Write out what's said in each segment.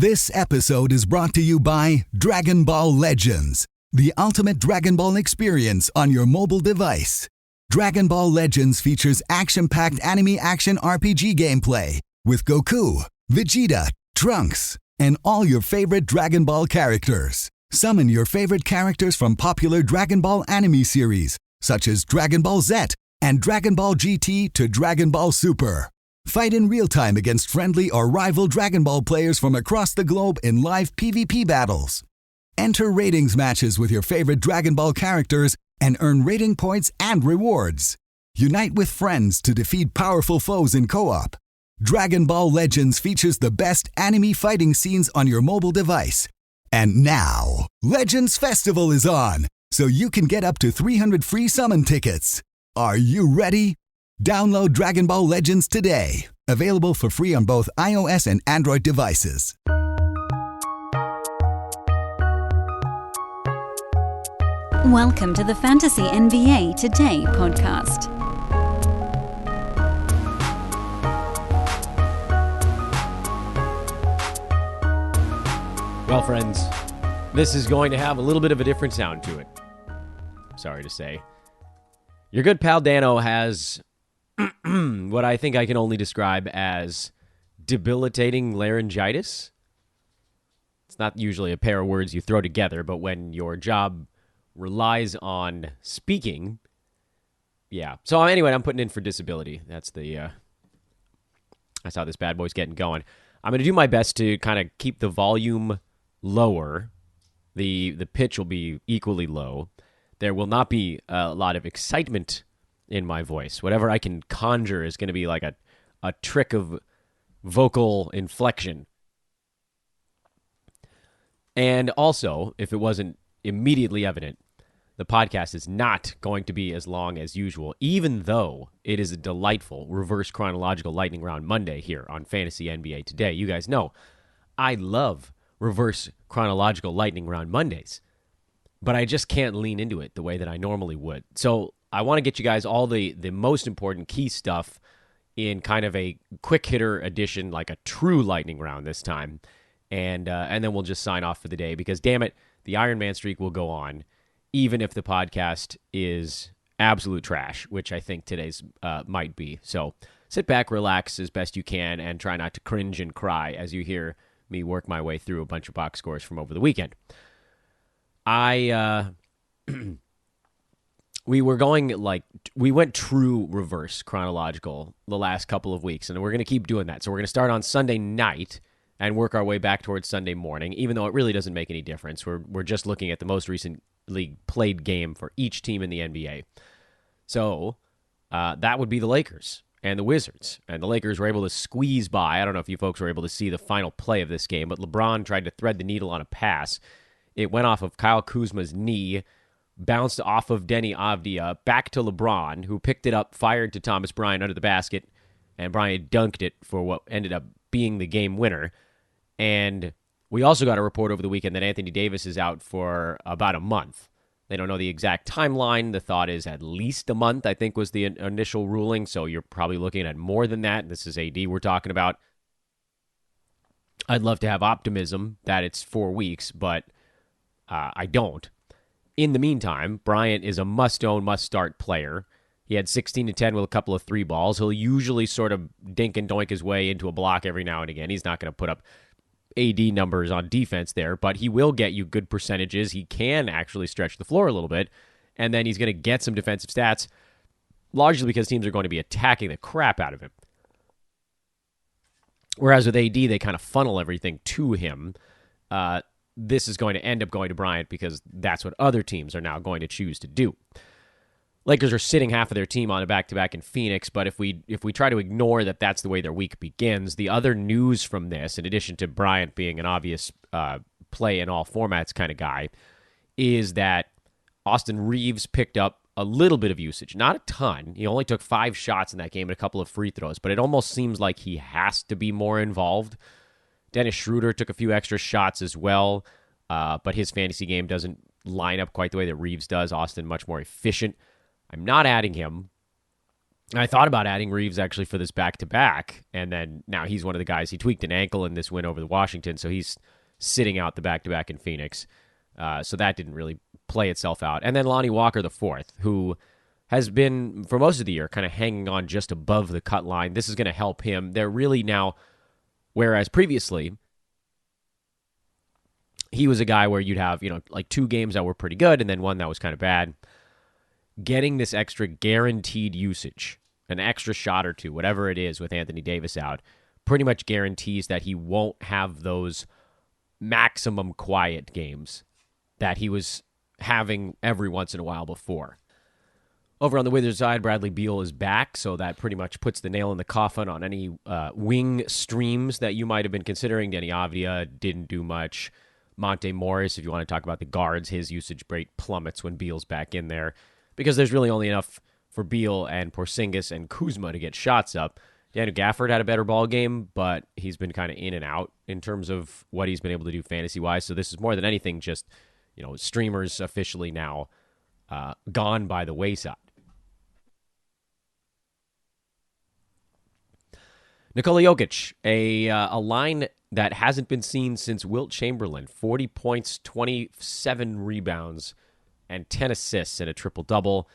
This episode is brought to you by Dragon Ball Legends, the ultimate Dragon Ball experience on your mobile device. Dragon Ball Legends features action-packed anime action RPG gameplay with Goku, Vegeta, Trunks, and all your favorite Dragon Ball characters. Summon your favorite characters from popular Dragon Ball anime series, such as Dragon Ball Z and Dragon Ball GT to Dragon Ball Super. Fight in real time against friendly or rival Dragon Ball players from across the globe in live PvP battles. Enter ratings matches with your favorite Dragon Ball characters and earn rating points and rewards. Unite with friends to defeat powerful foes in co-op. Dragon Ball Legends features the best anime fighting scenes on your mobile device. And now, Legends Festival is on, so you can get up to 300 free summon tickets. Are you ready? Download Dragon Ball Legends today. Available for free on both iOS and Android devices. Welcome to the Fantasy NBA Today podcast. Well, friends, this is going to have a little bit of a different sound to it. Sorry to say. Your good pal Dano has what I think I can only describe as debilitating laryngitis. It's not usually a pair of words you throw together, but when your job relies on speaking, yeah. So anyway, I'm putting in for disability. That's how this bad boy's getting going. I'm going to do my best to kind of keep the volume lower. The pitch will be equally low. There will not be a lot of excitement in my voice. Whatever I can conjure is going to be like a trick of vocal inflection. And also, if it wasn't immediately evident, the podcast is not going to be as long as usual, even though it is a delightful reverse chronological lightning round Monday here on Fantasy NBA Today. You guys know I love reverse chronological lightning round Mondays, but I just can't lean into it the way that I normally would. So I want to get you guys all the most important key stuff in kind of a quick hitter edition, like a true lightning round this time. And then we'll just sign off for the day because, damn it, the Iron Man streak will go on, even if the podcast is absolute trash, which I think today's might be. So sit back, relax as best you can, and try not to cringe and cry as you hear me work my way through a bunch of box scores from over the weekend. We went true reverse chronological the last couple of weeks, and we're going to keep doing that. So we're going to start on Sunday night and work our way back towards Sunday morning, even though it really doesn't make any difference. We're just looking at the most recently played game for each team in the NBA. So that would be the Lakers and the Wizards. And the Lakers were able to squeeze by. I don't know if you folks were able to see the final play of this game, but LeBron tried to thread the needle on a pass. It went off of Kyle Kuzma's knee, bounced off of Denny Avdia, back to LeBron, who picked it up, fired to Thomas Bryant under the basket, and Bryant dunked it for what ended up being the game winner. And we also got a report over the weekend that Anthony Davis is out for about a month. They don't know the exact timeline. The thought is at least a month, I think, was the initial ruling, so you're probably looking at more than that. This is AD we're talking about. I'd love to have optimism that it's 4 weeks, but I don't. In the meantime, Bryant is a must-own, must-start player. He had 16 to 10 with a couple of three balls. He'll usually sort of dink and doink his way into a block every now and again. He's not going to put up AD numbers on defense there, but he will get you good percentages. He can actually stretch the floor a little bit, and then he's going to get some defensive stats, largely because teams are going to be attacking the crap out of him. Whereas with AD, they kind of funnel everything to him. This is going to end up going to Bryant because that's what other teams are now going to choose to do. Lakers are sitting half of their team on a back-to-back in Phoenix, but if we try to ignore that that's the way their week begins, the other news from this, in addition to Bryant being an obvious play in all formats kind of guy, is that Austin Reeves picked up a little bit of usage. Not a ton. He only took 5 shots in that game and a couple of free throws, but it almost seems like he has to be more involved. Dennis Schroeder took a few extra shots as well, but his fantasy game doesn't line up quite the way that Reeves does. Austin much more efficient. I'm not adding him. I thought about adding Reeves actually for this back-to-back, and then now he's one of the guys. He tweaked an ankle in this win over the Washington, so he's sitting out the back-to-back in Phoenix. So that didn't really play itself out. And then Lonnie Walker the fourth, who has been, for most of the year, kind of hanging on just above the cut line. This is going to help him. They're really now, whereas previously, he was a guy where you'd have, like 2 games that were pretty good and then one that was kind of bad. Getting this extra guaranteed usage, an extra shot or 2, whatever it is with Anthony Davis out, pretty much guarantees that he won't have those maximum quiet games that he was having every once in a while before. Over on the Wizards side, Bradley Beal is back, so that pretty much puts the nail in the coffin on any wing streams that you might have been considering. Denny Avdia didn't do much. Monte Morris, if you want to talk about the guards, his usage rate plummets when Beal's back in there because there's really only enough for Beal and Porzingis and Kuzma to get shots up. Daniel Gafford had a better ball game, but he's been kind of in and out in terms of what he's been able to do fantasy-wise. So this is more than anything just, streamers officially now gone by the wayside. Nikola Jokic, a line that hasn't been seen since Wilt Chamberlain. 40 points, 27 rebounds, and 10 assists in a triple-double.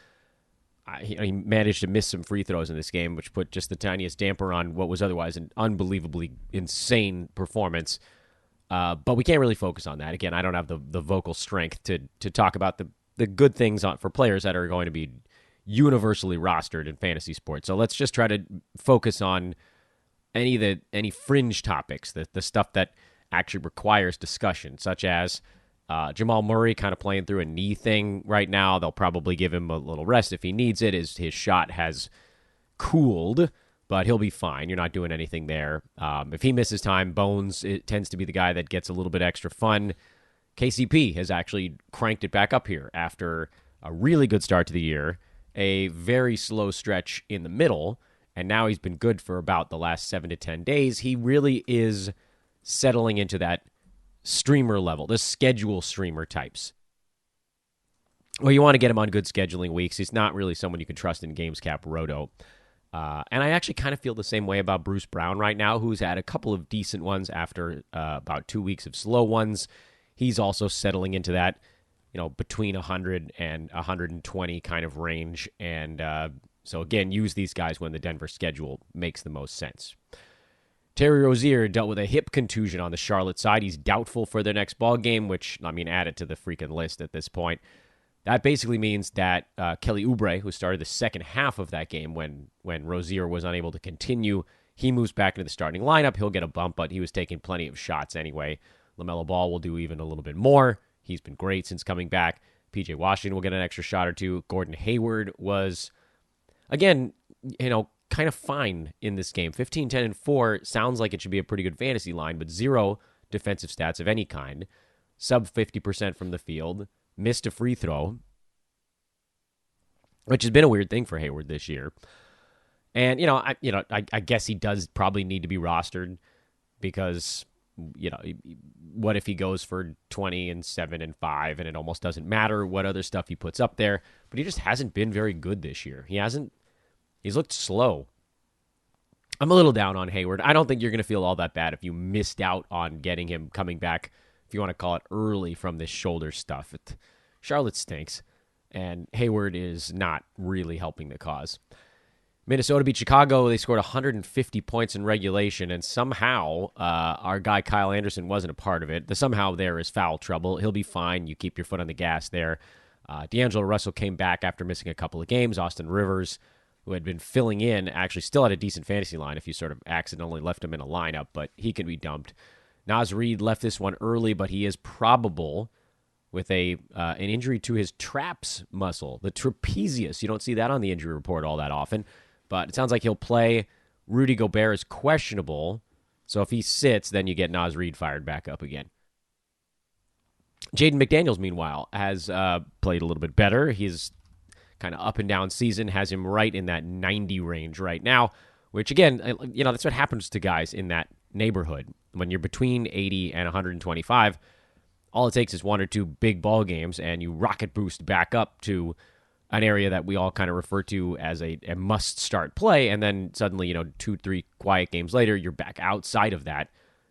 He managed to miss some free throws in this game, which put just the tiniest damper on what was otherwise an unbelievably insane performance. But we can't really focus on that. Again, I don't have the vocal strength to talk about the good things for players that are going to be universally rostered in fantasy sports. So let's just try to focus on any fringe topics, the stuff that actually requires discussion, such as Jamal Murray kind of playing through a knee thing right now. They'll probably give him a little rest if he needs it. His shot has cooled, but he'll be fine. You're not doing anything there. If he misses time, Bones it tends to be the guy that gets a little bit extra fun. KCP has actually cranked it back up here after a really good start to the year, a very slow stretch in the middle, and now he's been good for about the last 7 to 10 days. He really is settling into that streamer level, the schedule streamer types. Well, you want to get him on good scheduling weeks. He's not really someone you can trust in GamesCap Roto. And I actually kind of feel the same way about Bruce Brown right now, who's had a couple of decent ones after about 2 weeks of slow ones. He's also settling into that, between 100 and 120 kind of range. And so, again, use these guys when the Denver schedule makes the most sense. Terry Rozier dealt with a hip contusion on the Charlotte side. He's doubtful for their next ball game, which, add it to the freaking list at this point. That basically means that Kelly Oubre, who started the second half of that game when Rozier was unable to continue, he moves back into the starting lineup. He'll get a bump, but he was taking plenty of shots anyway. LaMelo Ball will do even a little bit more. He's been great since coming back. P.J. Washington will get an extra shot or 2. Gordon Hayward was, again, kind of fine in this game. 15, 10, and 4 sounds like it should be a pretty good fantasy line, but 0 defensive stats of any kind. Sub 50% from the field. Missed a free throw, which has been a weird thing for Hayward this year. And, I guess he does probably need to be rostered because, what if he goes for 20 and 7 and 5 and it almost doesn't matter what other stuff he puts up there. But he just hasn't been very good this year. He's looked slow. I'm a little down on Hayward. I don't think you're going to feel all that bad if you missed out on getting him coming back, if you want to call it early, from this shoulder stuff. Charlotte stinks, and Hayward is not really helping the cause. Minnesota beat Chicago. They scored 150 points in regulation, and somehow our guy Kyle Anderson wasn't a part of it. The somehow there is foul trouble. He'll be fine. You keep your foot on the gas there. D'Angelo Russell came back after missing a couple of games. Austin Rivers, who had been filling in, actually still had a decent fantasy line if you sort of accidentally left him in a lineup, but he can be dumped. Naz Reid left this one early, but he is probable with an injury to his traps muscle, the trapezius. You don't see that on the injury report all that often, but it sounds like he'll play. Rudy Gobert is questionable, so if he sits, then you get Naz Reid fired back up again. Jaden McDaniels, meanwhile, has played a little bit better. He's kind of up and down season, has him right in that 90 range right now, which, again, that's what happens to guys in that neighborhood. When you're between 80 and 125, all it takes is 1 or 2 big ball games, and you rocket boost back up to an area that we all kind of refer to as a must-start play, and then suddenly, 2-3 quiet games later, you're back outside of that.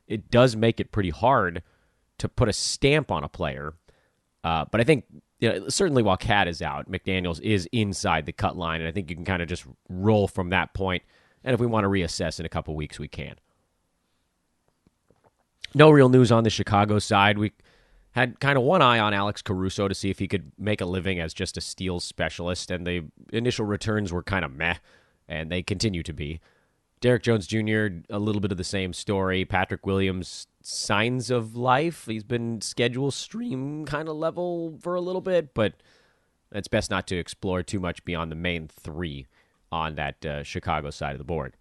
It does make it pretty hard to put a stamp on a player. But I think, certainly while Cat is out, McDaniels is inside the cut line, and I think you can kind of just roll from that point. And if we want to reassess in a couple weeks, we can. No real news on the Chicago side. We had kind of one eye on Alex Caruso to see if he could make a living as just a steals specialist, and the initial returns were kind of meh, and they continue to be. Derek Jones Jr., a little bit of the same story. Patrick Williams, signs of life. He's been schedule stream kind of level for a little bit, but it's best not to explore too much beyond the main three on that Chicago side of the board.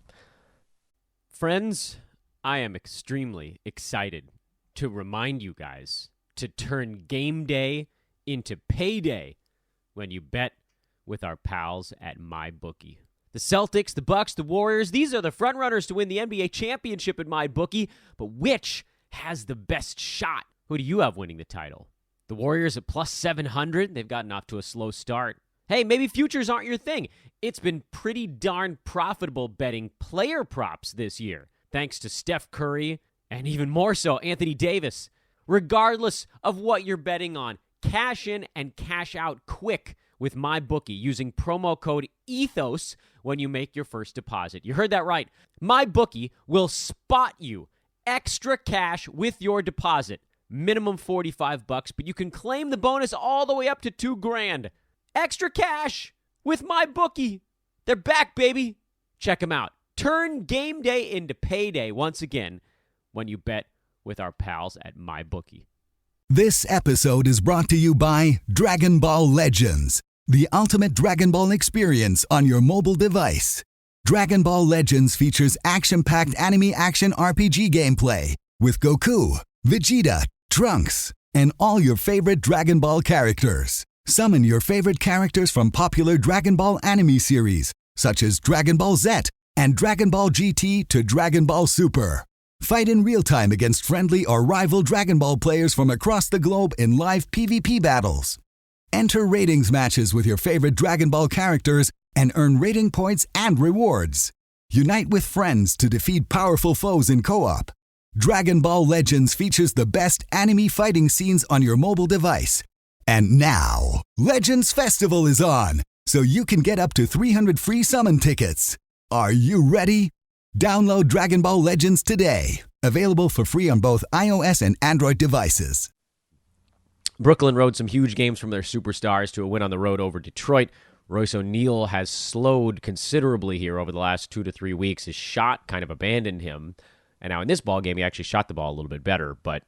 Friends, I am extremely excited to remind you guys to turn game day into payday when you bet with our pals at MyBookie. The Celtics, the Bucks, the Warriors, these are the frontrunners to win the NBA championship at MyBookie, but which has the best shot? Who do you have winning the title? The Warriors at plus 700. They've gotten off to a slow start. Hey, maybe futures aren't your thing. It's been pretty darn profitable betting player props this year, thanks to Steph Curry and even more so Anthony Davis. Regardless of what you're betting on, cash in and cash out quick with MyBookie using promo code ETHOS when you make your first deposit. You heard that right. MyBookie will spot you extra cash with your deposit. Minimum $45, but you can claim the bonus all the way up to $2,000. Extra cash with MyBookie. They're back, baby. Check them out. Turn game day into payday once again when you bet with our pals at MyBookie. This episode is brought to you by Dragon Ball Legends, the ultimate Dragon Ball experience on your mobile device. Dragon Ball Legends features action-packed anime action RPG gameplay with Goku, Vegeta, Trunks, and all your favorite Dragon Ball characters. Summon your favorite characters from popular Dragon Ball anime series, such as Dragon Ball Z and Dragon Ball GT to Dragon Ball Super. Fight in real time against friendly or rival Dragon Ball players from across the globe in live PvP battles. Enter ratings matches with your favorite Dragon Ball characters and earn rating points and rewards. Unite with friends to defeat powerful foes in co-op. Dragon Ball Legends features the best anime fighting scenes on your mobile device. And now, Legends Festival is on, so you can get up to 300 free summon tickets. Are you ready? Download Dragon Ball Legends today. Available for free on both iOS and Android devices. Brooklyn rode some huge games from their superstars to a win on the road over Detroit. Royce O'Neal has slowed considerably here over the last 2 to 3 weeks. His shot kind of abandoned him. And now in this ball game, he actually shot the ball a little bit better, but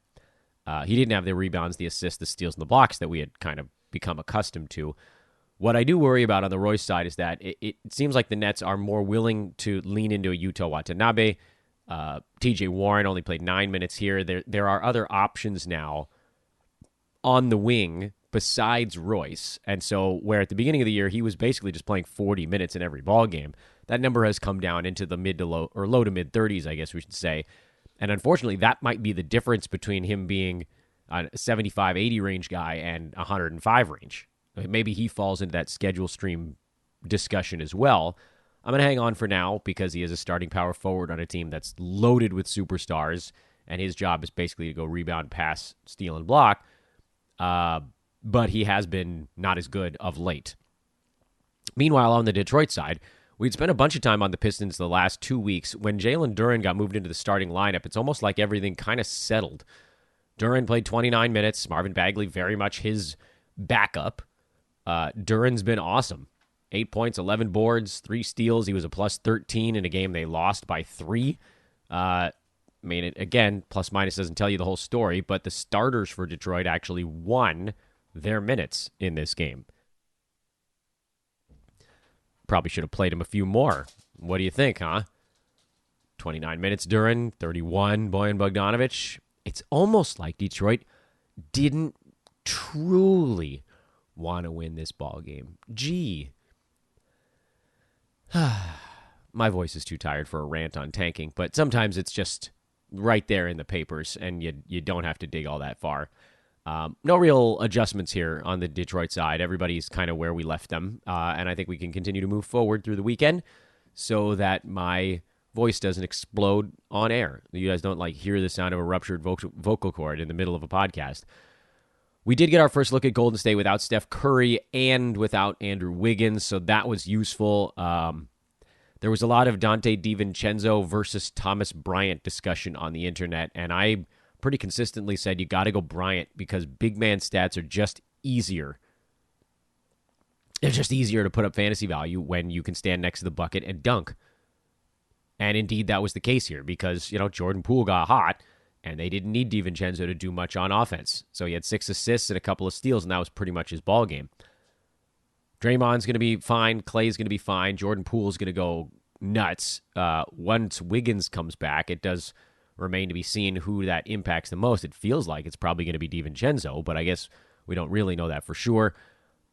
he didn't have the rebounds, the assists, the steals, and the blocks that we had kind of become accustomed to. What I do worry about on the Royce side is that it seems like the Nets are more willing to lean into a Yuta Watanabe. TJ Warren only played 9 minutes here. There are other options now on the wing besides Royce. And so where at the beginning of the year, he was basically just playing 40 minutes in every ball game, that number has come down into the low to mid 30s, I guess we should say. And unfortunately, that might be the difference between him being a 75, 80 range guy and 105 range. Maybe he falls into that schedule stream discussion as well. I'm going to hang on for now because he is a starting power forward on a team that's loaded with superstars, and his job is basically to go rebound, pass, steal, and block. But he has been not as good of late. Meanwhile, on the Detroit side, we'd spent a bunch of time on the Pistons the last 2 weeks. When Jalen Duren got moved into the starting lineup, it's almost like everything kind of settled. Duren played 29 minutes. Marvin Bagley very much his backup. Duren's been awesome. 8 points, 11 boards, 3 steals. He was a plus 13 in a game they lost by 3. Again, plus minus doesn't tell you the whole story, but the starters for Detroit actually won their minutes in this game. Probably should have played him a few more. What do you think, huh? 29 minutes Duren, 31 Bojan Bogdanovic. It's almost like Detroit didn't truly want to win this ball game. Gee. My voice is too tired for a rant on tanking, but sometimes it's just right there in the papers, and you don't have to dig all that far. No real adjustments here on the Detroit side. Everybody's kind of where we left them. And I think we can continue to move forward through the weekend so that my voice doesn't explode on air. You guys don't hear the sound of a ruptured vocal cord in the middle of a podcast. We did get our first look at Golden State without Steph Curry and without Andrew Wiggins, so that was useful. There was a lot of Dante DiVincenzo versus Thomas Bryant discussion on the internet, and I pretty consistently said you got to go Bryant because big man stats are just easier. They're just easier to put up fantasy value when you can stand next to the bucket and dunk. And indeed, that was the case here because, Jordan Poole got hot, and they didn't need DiVincenzo to do much on offense. So he had 6 assists and a couple of steals, and that was pretty much his ball game. Draymond's going to be fine. Clay's going to be fine. Jordan Poole's going to go nuts. Once Wiggins comes back, it does remain to be seen who that impacts the most. It feels like it's probably going to be DiVincenzo, but I guess we don't really know that for sure.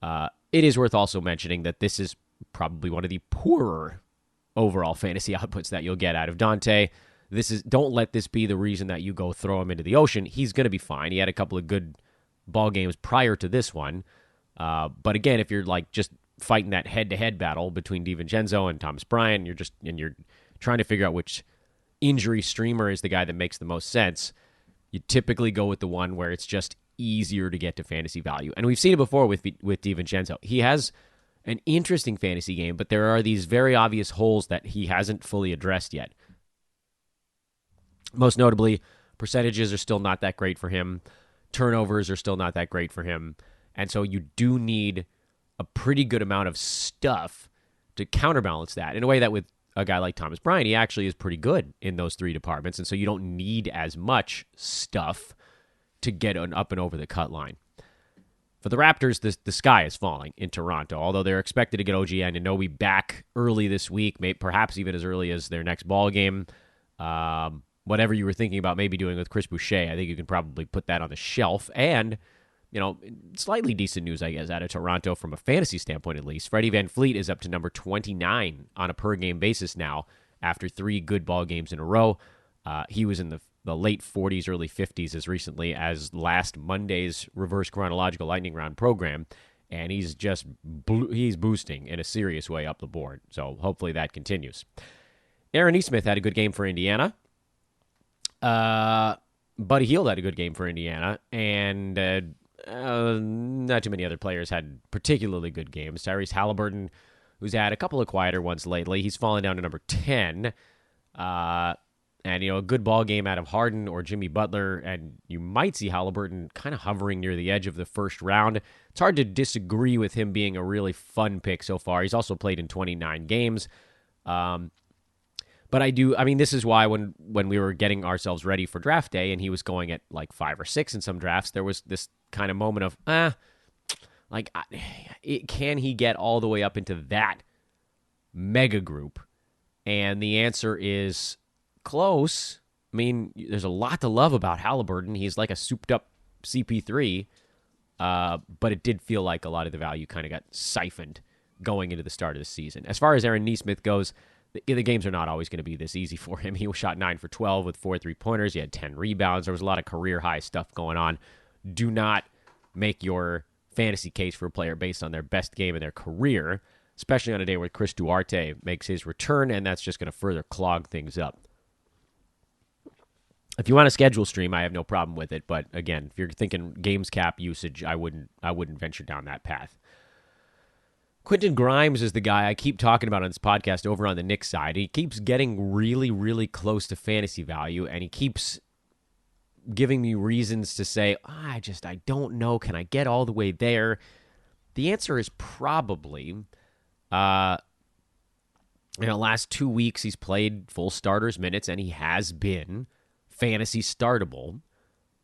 It is worth also mentioning that this is probably one of the poorer overall fantasy outputs that you'll get out of Dante. Don't let this be the reason that you go throw him into the ocean. He's going to be fine. He had a couple of good ball games prior to this one. But again, if you're just fighting that head-to-head battle between DiVincenzo and Thomas Bryant, you're trying to figure out which injury streamer is the guy that makes the most sense, you typically go with the one where it's just easier to get to fantasy value. And we've seen it before with DiVincenzo. He has an interesting fantasy game, but there are these very obvious holes that he hasn't fully addressed yet. Most notably, percentages are still not that great for him. Turnovers are still not that great for him. And so you do need a pretty good amount of stuff to counterbalance that in a way that with a guy like Thomas Bryant, he actually is pretty good in those 3 departments. And so you don't need as much stuff to get an up and over the cut line. For the Raptors, the sky is falling in Toronto, although they're expected to get OG Anunoby back early this week, perhaps even as early as their next ball game. Whatever you were thinking about maybe doing with Chris Boucher, I think you can probably put that on the shelf. And, slightly decent news, I guess, out of Toronto from a fantasy standpoint at least. Freddie VanVleet is up to number 29 on a per-game basis now after 3 good ball games in a row. He was in the late 40s, early 50s as recently as last Monday's reverse chronological lightning round program. And he's boosting in a serious way up the board. So hopefully that continues. Aaron Nesmith had a good game for Indiana. Buddy Hield had a good game for Indiana, and not too many other players had particularly good games. Tyrese Halliburton, who's had a couple of quieter ones lately, he's fallen down to number 10. And, a good ball game out of Harden or Jimmy Butler, and you might see Halliburton kind of hovering near the edge of the first round. It's hard to disagree with him being a really fun pick so far. He's also played in 29 games. But this is why when we were getting ourselves ready for draft day and he was going at 5 or 6 in some drafts, there was this kind of moment of, can he get all the way up into that mega group? And the answer is close. There's a lot to love about Halliburton. He's like a souped-up CP3, but it did feel like a lot of the value kind of got siphoned going into the start of the season. As far as Aaron Nesmith goes, the games are not always going to be this easy for him. He was shot 9 for 12 with 4 3-pointers. He had 10 rebounds. There was a lot of career-high stuff going on. Do not make your fantasy case for a player based on their best game in their career, especially on a day where Chris Duarte makes his return, and that's just going to further clog things up. If you want a schedule stream, I have no problem with it. But again, if you're thinking games cap usage, I wouldn't venture down that path. Quentin Grimes is the guy I keep talking about on this podcast over on the Knicks side. He keeps getting really, really close to fantasy value, and he keeps giving me reasons to say, I don't know. Can I get all the way there? The answer is probably, in the last 2 weeks, he's played full starters minutes, and he has been fantasy startable.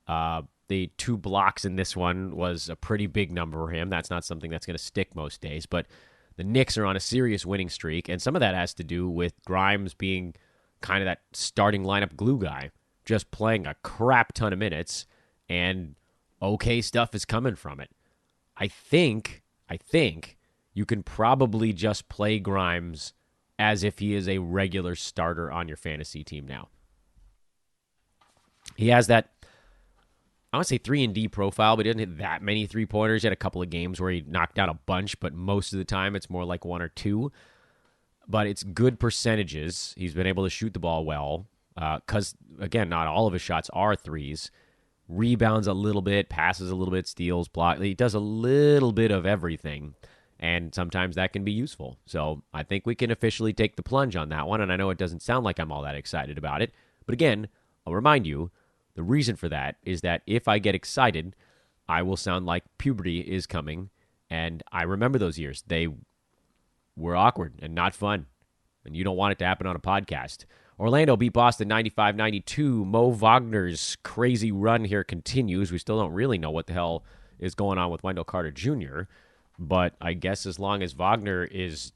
The 2 blocks in this one was a pretty big number for him. That's not something that's going to stick most days, but the Knicks are on a serious winning streak, and some of that has to do with Grimes being kind of that starting lineup glue guy, just playing a crap ton of minutes, and okay stuff is coming from it. I think you can probably just play Grimes as if he is a regular starter on your fantasy team now. He has that I would say 3-and-D profile, but he doesn't hit that many three-pointers. He had a couple of games where he knocked down a bunch, but most of the time it's more like one or two. But it's good percentages. He's been able to shoot the ball well because, again, not all of his shots are threes. Rebounds a little bit, passes a little bit, steals, blocks. He does a little bit of everything, and sometimes that can be useful. So I think we can officially take the plunge on that one, and I know it doesn't sound like I'm all that excited about it. But again, I'll remind you, the reason for that is that if I get excited, I will sound like puberty is coming, and I remember those years. They were awkward and not fun, and you don't want it to happen on a podcast. Orlando beat Boston 95-92. Mo Wagner's crazy run here continues. We still don't really know what the hell is going on with Wendell Carter Jr., but I guess as long as Wagner is,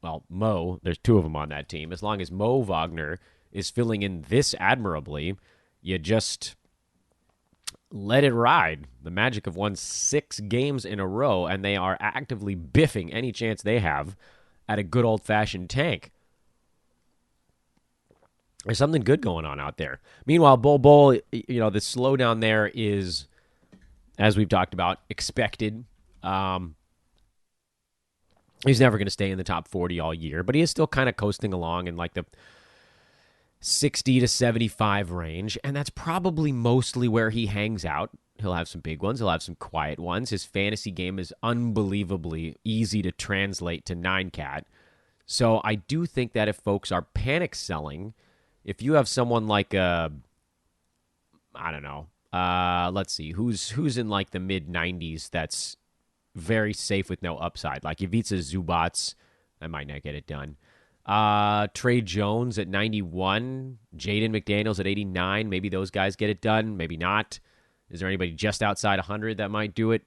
well, Mo, there's two of them on that team. As long as Mo Wagner is filling in this admirably, you just let it ride. The Magic have won 6 games in a row, and they are actively biffing any chance they have at a good old-fashioned tank. There's something good going on out there. Meanwhile, Bol Bol, the slowdown there is, as we've talked about, expected. He's never going to stay in the top 40 all year, but he is still kind of coasting along in like the 60 to 75 range, and that's probably mostly where he hangs out. He'll have some big ones. He'll have some quiet ones. His fantasy game is unbelievably easy to translate to 9-cat. So I do think that if folks are panic selling, if you have someone like I don't know, let's see, who's in like the mid-90s that's very safe with no upside, like Ivica Zubac, I might not get it done. Trey Jones at 91, Jaden McDaniels at 89, maybe those guys get it done, maybe not. Is there anybody just outside 100 that might do it?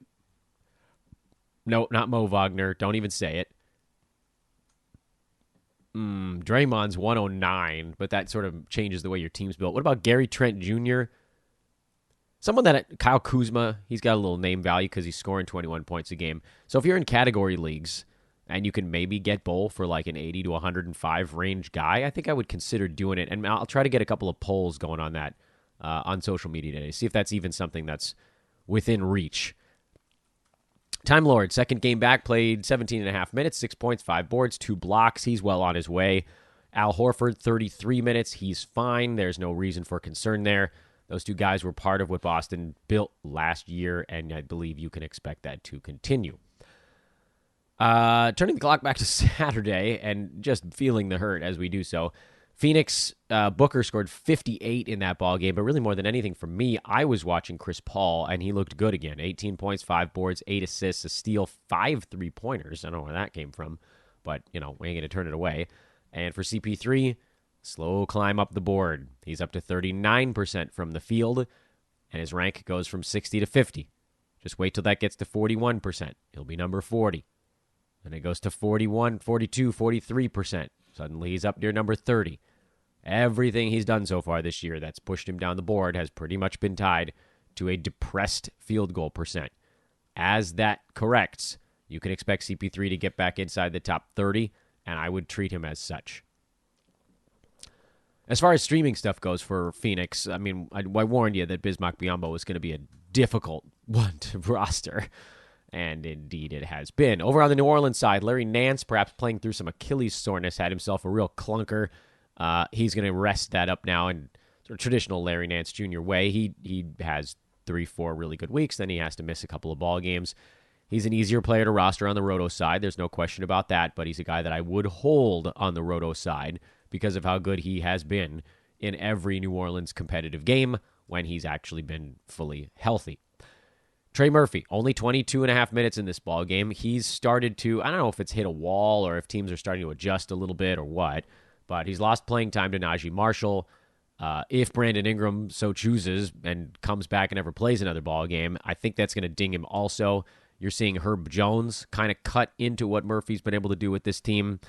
No, not Mo Wagner, don't even say it. Draymond's 109, but that sort of changes the way your team's built. What about Gary Trent Jr.? Someone that, Kyle Kuzma, he's got a little name value because he's scoring 21 points a game. So if you're in category leagues and you can maybe get Bol for like an 80 to 105 range guy, I think I would consider doing it. And I'll try to get a couple of polls going on that on social media today. See if that's even something that's within reach. Time Lord, second game back, played 17 and a half minutes, 6 points, 5 boards, 2 blocks. He's well on his way. Al Horford, 33 minutes. He's fine. There's no reason for concern there. Those two guys were part of what Boston built last year, and I believe you can expect that to continue. Turning the clock back to Saturday and just feeling the hurt as we do so. Phoenix, Booker scored 58 in that ball game, but really more than anything for me, I was watching Chris Paul, and he looked good again. 18 points, 5 boards, 8 assists, a steal, 5 3-pointers. I don't know where that came from, but, we ain't going to turn it away. And for CP3, slow climb up the board. He's up to 39% from the field, and his rank goes from 60 to 50. Just wait till that gets to 41%. He'll be number 40. Then it goes to 41, 42, 43%. Suddenly he's up near number 30. Everything he's done so far this year that's pushed him down the board has pretty much been tied to a depressed field goal percent. As that corrects, you can expect CP3 to get back inside the top 30, and I would treat him as such. As far as streaming stuff goes for Phoenix, I mean, I warned you that Bismack Biyombo was going to be a difficult one to roster. And indeed it has been. Over on the New Orleans side, Larry Nance, perhaps playing through some Achilles soreness, had himself a real clunker. He's going to rest that up now in sort of traditional Larry Nance Jr. way. He has 3-4 really good weeks, then he has to miss a couple of ball games. He's an easier player to roster on the Roto side. There's no question about that, but he's a guy that I would hold on the Roto side because of how good he has been in every New Orleans competitive game when he's actually been fully healthy. Trey Murphy, only 22 and a half minutes in this ball game. He's started to, I don't know if it's hit a wall or if teams are starting to adjust a little bit or what, but he's lost playing time to Najee Marshall. If Brandon Ingram so chooses and comes back and ever plays another ball game, I think that's going to ding him also. You're seeing Herb Jones kind of cut into what Murphy's been able to do with this team.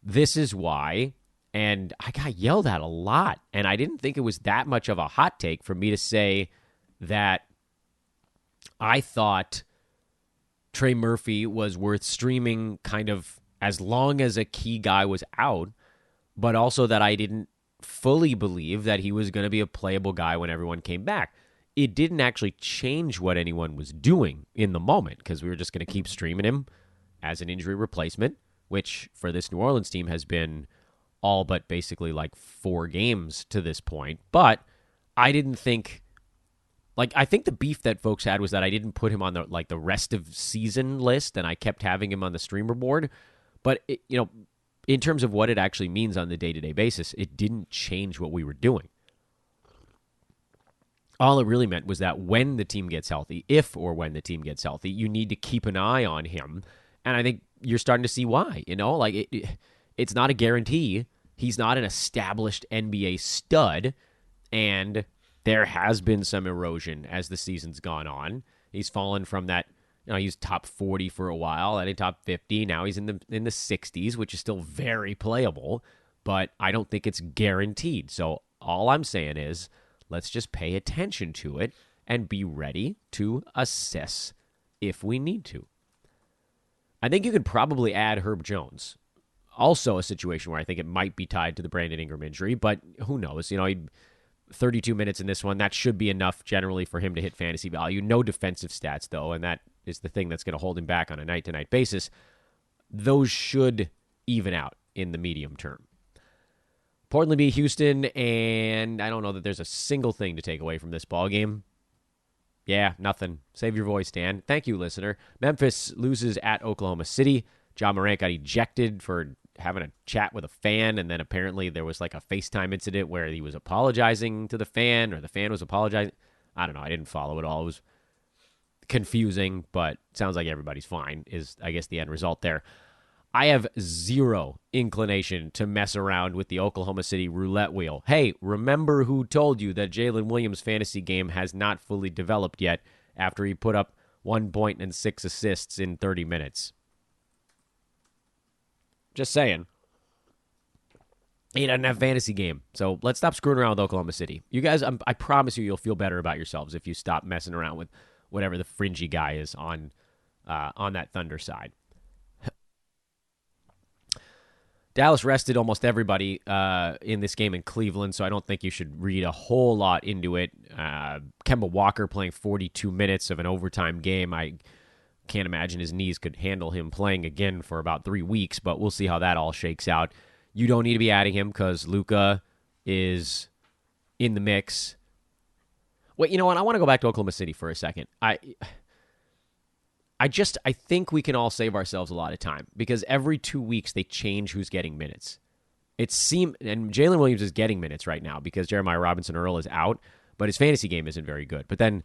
This is why, and I got yelled at a lot, and I didn't think it was that much of a hot take for me to say that I thought Trey Murphy was worth streaming kind of as long as a key guy was out, but also that I didn't fully believe that he was going to be a playable guy when everyone came back. it didn't actually change what anyone was doing in the moment because we were just going to keep streaming him as an injury replacement, which for this New Orleans team has been all but basically like 4 games to this point. But I didn't think, I think the beef that folks had was that I didn't put him on the rest of season list, and I kept having him on the streamer board. But in terms of what it actually means on the day-to-day basis, it didn't change what we were doing. All it really meant was that when the team gets healthy, if or when the team gets healthy, you need to keep an eye on him. And I think you're starting to see why. It's not a guarantee. He's not an established NBA stud. And there has been some erosion as the season's gone on. He's fallen from that, he was top 40 for a while, then top 50. Now he's in the 60s, which is still very playable. But I don't think it's guaranteed. So all I'm saying is, let's just pay attention to it and be ready to assess if we need to. I think you could probably add Herb Jones. Also a situation where I think it might be tied to the Brandon Ingram injury, but who knows? He 32 minutes in this one, that should be enough generally for him to hit fantasy value. No defensive stats, though, and that is the thing that's going to hold him back on a night-to-night basis. Those should even out in the medium term. Portland beat Houston, and I don't know that there's a single thing to take away from this ball game. Yeah, nothing. Save your voice, Dan. Thank you, listener. Memphis loses at Oklahoma City. Ja Morant got ejected for having a chat with a fan, and then apparently there was like a FaceTime incident where he was apologizing to the fan, or the fan was apologizing. I don't know. I didn't follow it all. It was confusing, but sounds like everybody's fine is, I guess, the end result there. I have zero inclination to mess around with the Oklahoma City roulette wheel. Hey, remember who told you that Jalen Williams' fantasy game has not fully developed yet after he put up 1 point and 6 assists in 30 minutes? Just saying. He doesn't have a fantasy game. So let's stop screwing around with Oklahoma City. You guys, I promise you'll feel better about yourselves if you stop messing around with whatever the fringy guy is on that Thunder side. Dallas rested almost everybody in this game in Cleveland, so I don't think you should read a whole lot into it. Kemba Walker playing 42 minutes of an overtime game. I can't imagine his knees could handle him playing again for about 3 weeks, but we'll see how that all shakes out. You don't need to be adding him because Luka is in the mix. Wait, you know what? I want to go back to Oklahoma City for a second. I think we can all save ourselves a lot of time because every 2 weeks they change who's getting minutes. And Jalen Williams is getting minutes right now because Jeremiah Robinson-Earl is out, but his fantasy game isn't very good. But then,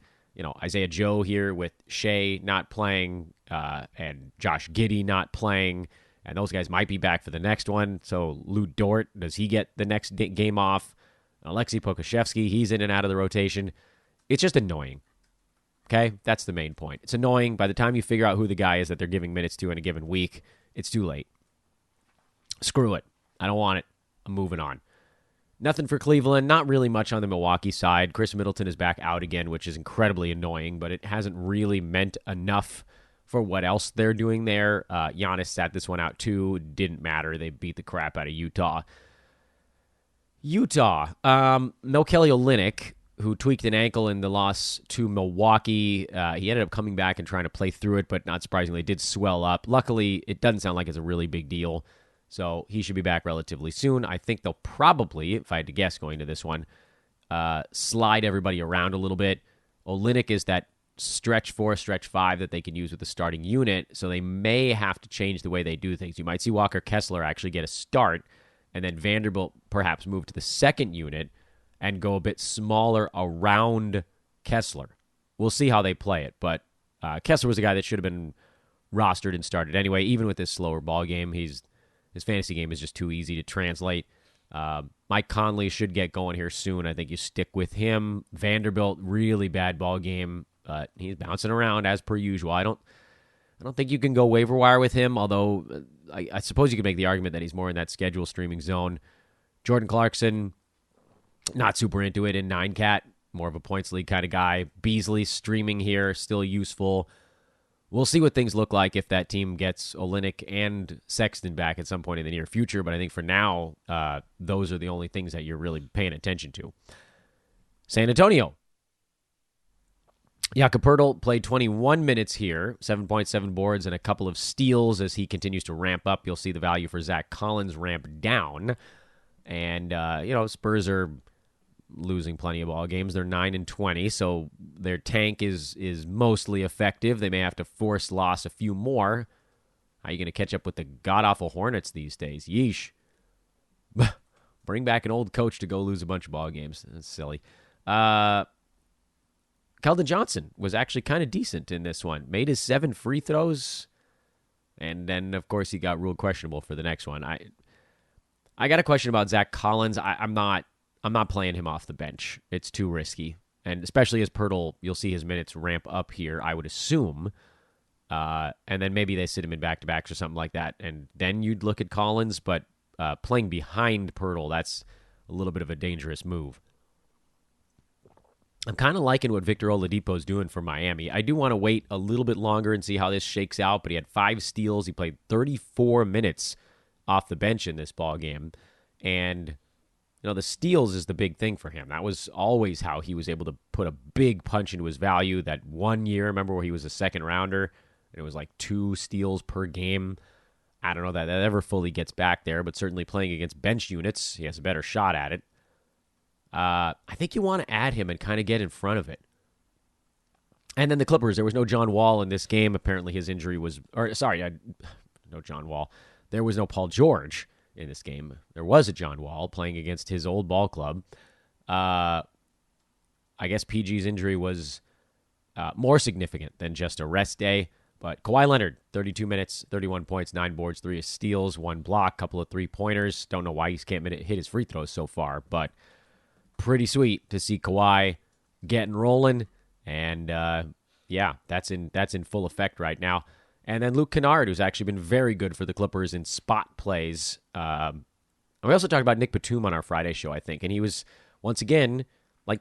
Isaiah Joe here with Shea not playing and Josh Giddey not playing, and those guys might be back for the next one. So Lou Dort, does he get the next game off? Alexei Pokusevsky, he's in and out of the rotation. It's just annoying. Okay, that's the main point. It's annoying. By the time you figure out who the guy is that they're giving minutes to in a given week, it's too late. Screw it. I don't want it. I'm moving on. Nothing for Cleveland. Not really much on the Milwaukee side. Chris Middleton is back out again, which is incredibly annoying, but it hasn't really meant enough for what else they're doing there. Giannis sat this one out too. Didn't matter. They beat the crap out of Utah. No Kelly Olynyk, who tweaked an ankle in the loss to Milwaukee. He ended up coming back and trying to play through it, but not surprisingly, it did swell up. Luckily, it doesn't sound like it's a really big deal, so he should be back relatively soon. I think they'll probably, if I had to guess going to this one, slide everybody around a little bit. Olynyk is that stretch 4, stretch 5 that they can use with the starting unit, so they may have to change the way they do things. You might see Walker Kessler actually get a start, and then Vanderbilt perhaps move to the second unit and go a bit smaller around Kessler. We'll see how they play it, but Kessler was a guy that should have been rostered and started anyway. Even with this slower ball game, his fantasy game is just too easy to translate. Mike Conley should get going here soon. I think you stick with him. Vanderbilt, really bad ball game. He's bouncing around as per usual. I don't think you can go waiver wire with him, although I suppose you could make the argument that he's more in that schedule streaming zone. Jordan Clarkson, not super into it in 9-cat, more of a points league kind of guy. Beasley streaming here, still useful. We'll see what things look like if that team gets Olynyk and Sexton back at some point in the near future, but I think for now, those are the only things that you're really paying attention to. San Antonio Jakob Poeltl played 21 minutes here, 7.7 boards and a couple of steals as he continues to ramp up. You'll see the value for Zach Collins ramp down. And, Spurs are losing plenty of ball games. They're 9-20, so their tank is mostly effective. They may have to force loss a few more. How are you going to catch up with the god-awful Hornets these days? Yeesh. Bring back an old coach to go lose a bunch of ball games. That's silly. Keldon Johnson was actually kind of decent in this one. Made his 7 free throws, and then, of course, he got ruled questionable for the next one. I got a question about Zach Collins. I'm not playing him off the bench. It's too risky. And especially as Poeltl, you'll see his minutes ramp up here, I would assume. And then maybe they sit him in back-to-backs or something like that. And then you'd look at Collins. But playing behind Poeltl, that's a little bit of a dangerous move. I'm kind of liking what Victor Oladipo's doing for Miami. I do want to wait a little bit longer and see how this shakes out. But he had 5 steals. He played 34 minutes off the bench in this ball game. And the steals is the big thing for him. That was always how he was able to put a big punch into his value. That 1 year, remember, where he was a second rounder, and it was like 2 steals per game. I don't know that ever fully gets back there, but certainly playing against bench units, he has a better shot at it. I think you want to add him and kind of get in front of it. And then the Clippers, there was no John Wall in this game. Apparently his injury was, no John Wall. There was no Paul George in this game. There was a John Wall playing against his old ball club. I guess PG's injury was more significant than just a rest day. But Kawhi Leonard, 32 minutes, 31 points, 9 boards, 3 steals, 1 block, couple of 3-pointers. Don't know why he can't hit his free throws so far, but pretty sweet to see Kawhi getting rolling. And that's in full effect right now. And then Luke Kennard, who's actually been very good for the Clippers in spot plays. And we also talked about Nick Batum on our Friday show, I think. And he was, once again,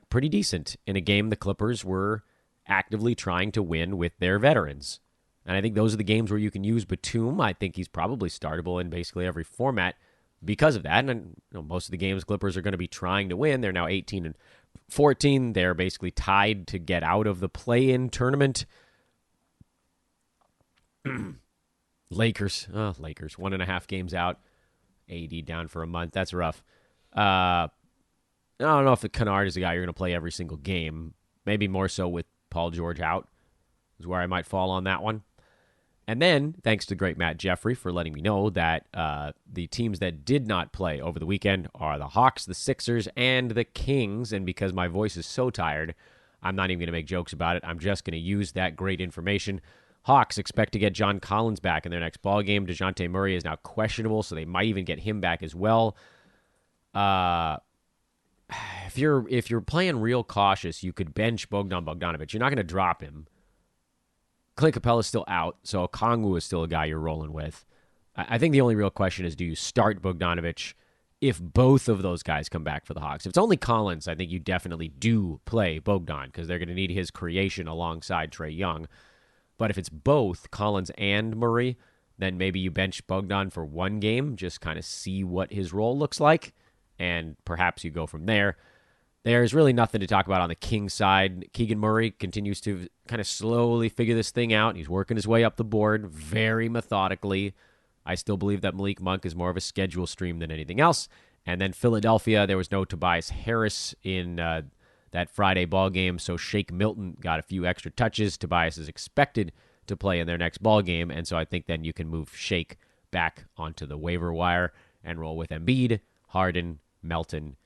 pretty decent in a game the Clippers were actively trying to win with their veterans. And I think those are the games where you can use Batum. I think he's probably startable in basically every format because of that. And most of the games Clippers are going to be trying to win. They're now 18-14. They're basically tied to get out of the play-in tournament. Lakers 1.5 games out. AD down for a month. That's rough. I don't know if the Kennard is the guy you're going to play every single game. Maybe more so with Paul George out is where I might fall on that one. And then, thanks to great Matt Jeffrey for letting me know that the teams that did not play over the weekend are the Hawks, the Sixers, and the Kings. And because my voice is so tired, I'm not even going to make jokes about it. I'm just going to use that great information. Hawks expect to get John Collins back in their next ball game. DeJounte Murray is now questionable, so they might even get him back as well. If you're playing real cautious, you could bench Bogdan Bogdanovic. You're not going to drop him. Clint Capella is still out, so Okongwu is still a guy you're rolling with. I think the only real question is, do you start Bogdanovic if both of those guys come back for the Hawks? If it's only Collins, I think you definitely do play Bogdan because they're going to need his creation alongside Trae Young. But if it's both Collins and Murray, then maybe you bench Bogdan for 1 game, just kind of see what his role looks like, and perhaps you go from there. There's really nothing to talk about on the Kings side. Keegan Murray continues to kind of slowly figure this thing out. He's working his way up the board very methodically. I still believe that Malik Monk is more of a schedule stream than anything else. And then Philadelphia, there was no Tobias Harris in that Friday ball game, so Shake Milton got a few extra touches. Tobias is expected to play in their next ball game, and so I think then you can move Shake back onto the waiver wire and roll with Embiid, Harden, Melton,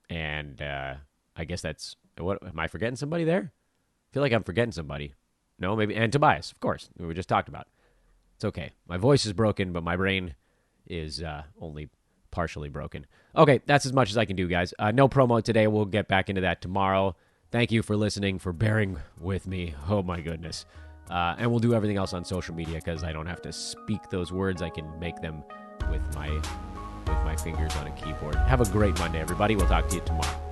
and I guess that's what. Am I forgetting somebody there? I feel like I'm forgetting somebody. No, maybe. And Tobias, of course. We just talked about. It's okay. My voice is broken, but my brain is only partially broken. Okay, that's as much as I can do, guys. No promo today. We'll get back into that tomorrow. Thank you for listening, for bearing with me. Oh, my goodness. And we'll do everything else on social media because I don't have to speak those words. I can make them with my fingers on a keyboard. Have a great Monday, everybody. We'll talk to you tomorrow.